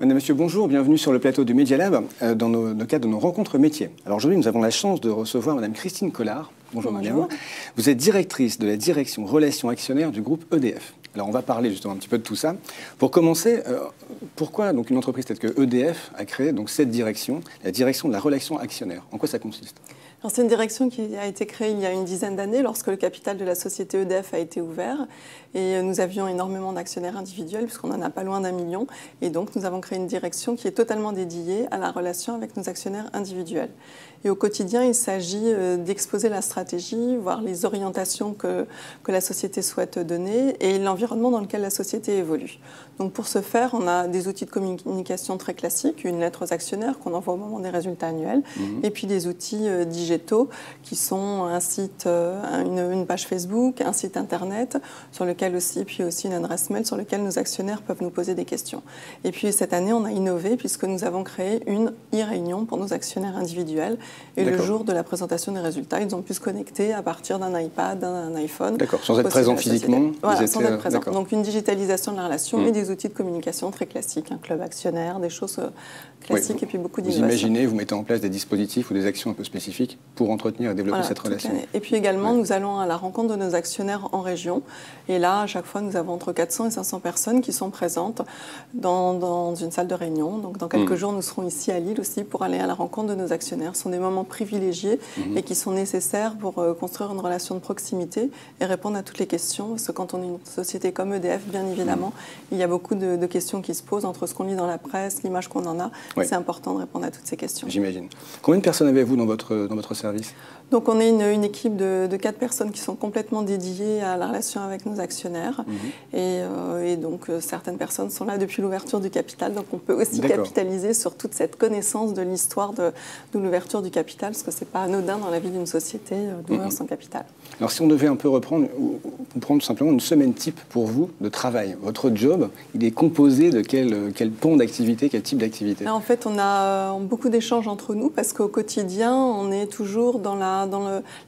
Madame, Monsieur, bonjour, bienvenue sur le plateau du Media Lab dans le cadre de nos rencontres métiers. Alors aujourd'hui, nous avons la chance de recevoir Madame Christine Collard. Bonjour, Madame. Vous êtes directrice de la direction relations actionnaires du groupe EDF. Alors on va parler justement un petit peu de tout ça. Pour commencer, pourquoi donc une entreprise telle que EDF a créé donc cette direction, la direction de la relation actionnaire? En quoi ça consiste? C'est une direction qui a été créée il y a une dizaine d'années lorsque le capital de la société EDF a été ouvert. Et nous avions énormément d'actionnaires individuels puisqu'on n'en a pas loin d'1 million. Et donc nous avons créé une direction qui est totalement dédiée à la relation avec nos actionnaires individuels. Et au quotidien, il s'agit d'exposer la stratégie, voir les orientations que la société souhaite donner et l'environnement dans lequel la société évolue. Donc pour ce faire, on a des outils de communication très classiques, une lettre aux actionnaires qu'on envoie au moment des résultats annuels, et puis des outils digitaux qui sont un site, une page Facebook, un site internet sur lequel aussi, puis aussi une adresse mail sur lequel nos actionnaires peuvent nous poser des questions. Et puis cette année, on a innové puisque nous avons créé une e-réunion pour nos actionnaires individuels. Et le jour de la présentation des résultats, ils ont pu se connecter à partir d'un iPad, d'un iPhone. D'accord, sans être présent physiquement. Voilà, sans être présent. Donc une digitalisation de la relation et des outils de communication très classiques, un club actionnaire, des choses classiques et puis beaucoup d'innovation. Vous imaginez, vous mettez en place des dispositifs ou des actions un peu spécifiques pour entretenir et développer cette relation. Et puis également, nous allons à la rencontre de nos actionnaires en région. Et là, à chaque fois, nous avons entre 400 et 500 personnes qui sont présentes dans une salle de réunion. Donc dans quelques jours, nous serons ici à Lille aussi pour aller à la rencontre de nos actionnaires. Ce sont des moments privilégiés et qui sont nécessaires pour construire une relation de proximité et répondre à toutes les questions. Parce que quand on est une société comme EDF, bien évidemment, il y a beaucoup de questions qui se posent entre ce qu'on lit dans la presse, l'image qu'on en a. C'est important de répondre à toutes ces questions. J'imagine. Combien de personnes avez-vous dans votre service? Donc on est une équipe de 4 personnes qui sont complètement dédiées à la relation avec nos actionnaires. Et donc certaines personnes sont là depuis l'ouverture du capital. Donc on peut aussi capitaliser sur toute cette connaissance de l'histoire de l'ouverture du capital, parce que ce n'est pas anodin dans la vie d'une société d'ouvrir son capital. Alors si on devait un peu reprendre, ou prendre simplement une semaine type pour vous de travail, votre job, il est composé de quel pont d'activité, quel type d'activité? En fait, on a beaucoup d'échanges entre nous, parce qu'au quotidien, on est toujours dans la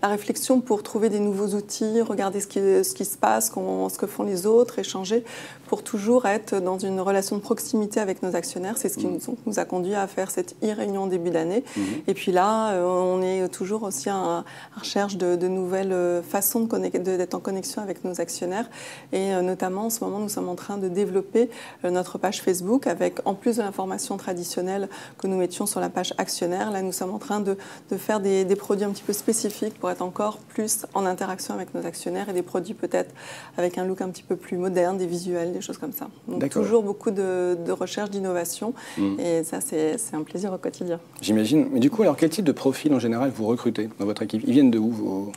réflexion pour trouver des nouveaux outils, regarder ce qui se passe, ce que font les autres, échanger, pour toujours être dans une relation de proximité avec nos actionnaires. C'est ce qui nous a conduit à faire cette e-réunion en début d'année. Et puis là, on est toujours aussi à recherche de nouvelles façons d'être en connexion avec nos actionnaires. Et notamment, en ce moment, nous sommes en train de développer notre page Facebook avec, en plus de l'information traditionnelle que nous mettions sur la page actionnaire, là, nous sommes en train de faire des produits un petit peu spécifiques pour être encore plus en interaction avec nos actionnaires et des produits peut-être avec un look un petit peu plus moderne, des visuels, des choses comme ça. Donc toujours beaucoup de recherche, d'innovation et ça c'est un plaisir au quotidien. J'imagine. Mais du coup, alors quel type de profil en général vous recrutez dans votre équipe? Ils viennent de où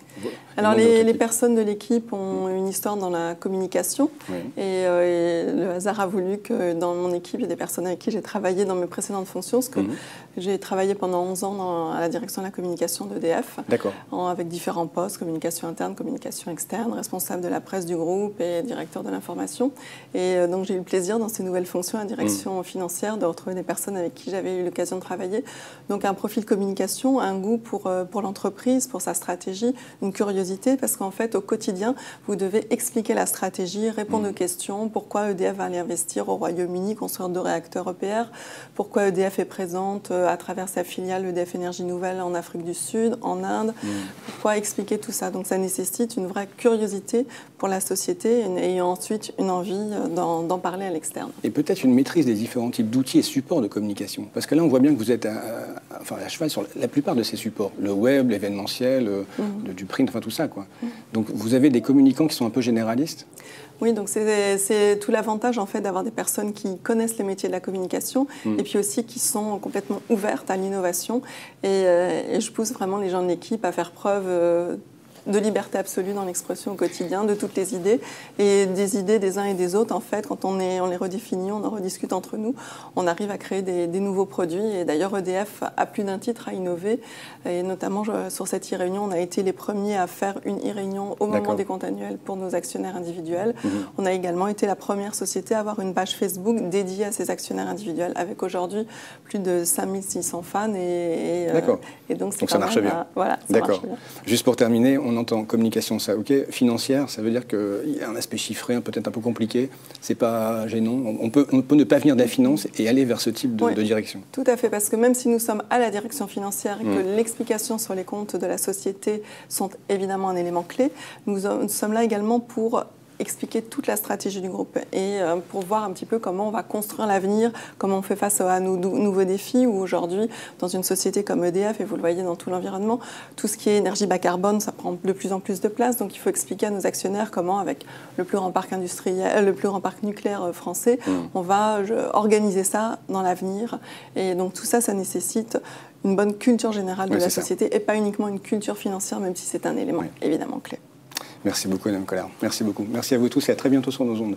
Alors les personnes de l'équipe ont une histoire dans la communication et le hasard a voulu que dans mon équipe, il y a des personnes avec qui j'ai travaillé dans mes précédentes fonctions, parce que j'ai travaillé pendant 11 ans à la direction de la communication d'EDF, avec différents postes, communication interne, communication externe, responsable de la presse du groupe et directeur de l'information. Et donc j'ai eu le plaisir dans ces nouvelles fonctions à direction financière de retrouver des personnes avec qui j'avais eu l'occasion de travailler. Donc un profil communication, un goût pour l'entreprise, pour sa stratégie, une curiosité, parce qu'en fait au quotidien, vous devez expliquer la stratégie, répondre aux questions, pourquoi EDF va aller investir au Royaume-Uni, construire 2 réacteurs EPR, pourquoi EDF est présente à travers sa filiale EDF Énergie Nouvelle en Afrique du Sud, en Inde, pourquoi expliquer tout ça. Donc ça nécessite une vraie curiosité pour la société et ensuite une envie d'en parler à l'externe. Et peut-être une maîtrise des différents types d'outils et supports de communication. Parce que là, on voit bien que vous êtes à cheval sur la plupart de ces supports. Le web, l'événementiel, du print, enfin tout ça, quoi. Donc vous avez des communicants qui sont un peu généralistes? Oui, donc c'est tout l'avantage en fait d'avoir des personnes qui connaissent les métiers de la communication et puis aussi qui sont complètement ouvertes à l'innovation. Et je pousse vraiment les gens de l'équipe à faire preuve de liberté absolue dans l'expression au quotidien de toutes les idées et des idées des uns et des autres. En fait, quand on les redéfinit, on en rediscute entre nous, on arrive à créer des nouveaux produits. Et d'ailleurs, EDF a plus d'un titre à innover. Et notamment, sur cette e-réunion, on a été les premiers à faire une e-réunion au moment des comptes annuels pour nos actionnaires individuels. On a également été la première société à avoir une page Facebook dédiée à ces actionnaires individuels, avec aujourd'hui plus de 5600 fans. Et donc ça marche bien. Voilà, D'accord. Juste pour terminer, on on entend communication, ça, ok. Financière, ça veut dire qu'il y a un aspect chiffré, peut-être un peu compliqué. C'est pas gênant. On peut ne pas venir de la finance et aller vers ce type de direction. Tout à fait, parce que même si nous sommes à la direction financière et que l'explication sur les comptes de la société sont évidemment un élément clé, nous sommes là également pour expliquer toute la stratégie du groupe et pour voir un petit peu comment on va construire l'avenir, comment on fait face à nos nouveaux défis, où aujourd'hui, dans une société comme EDF, et vous le voyez dans tout l'environnement, tout ce qui est énergie bas carbone, ça prend de plus en plus de place, donc il faut expliquer à nos actionnaires comment, avec le plus grand parc industriel, le plus grand parc nucléaire français, on va organiser ça dans l'avenir. Et donc tout ça, ça nécessite une bonne culture générale de la société et pas uniquement une culture financière, même si c'est un élément évidemment clé. Merci beaucoup, Mme Collard. Merci beaucoup. Merci à vous tous et à très bientôt sur nos ondes.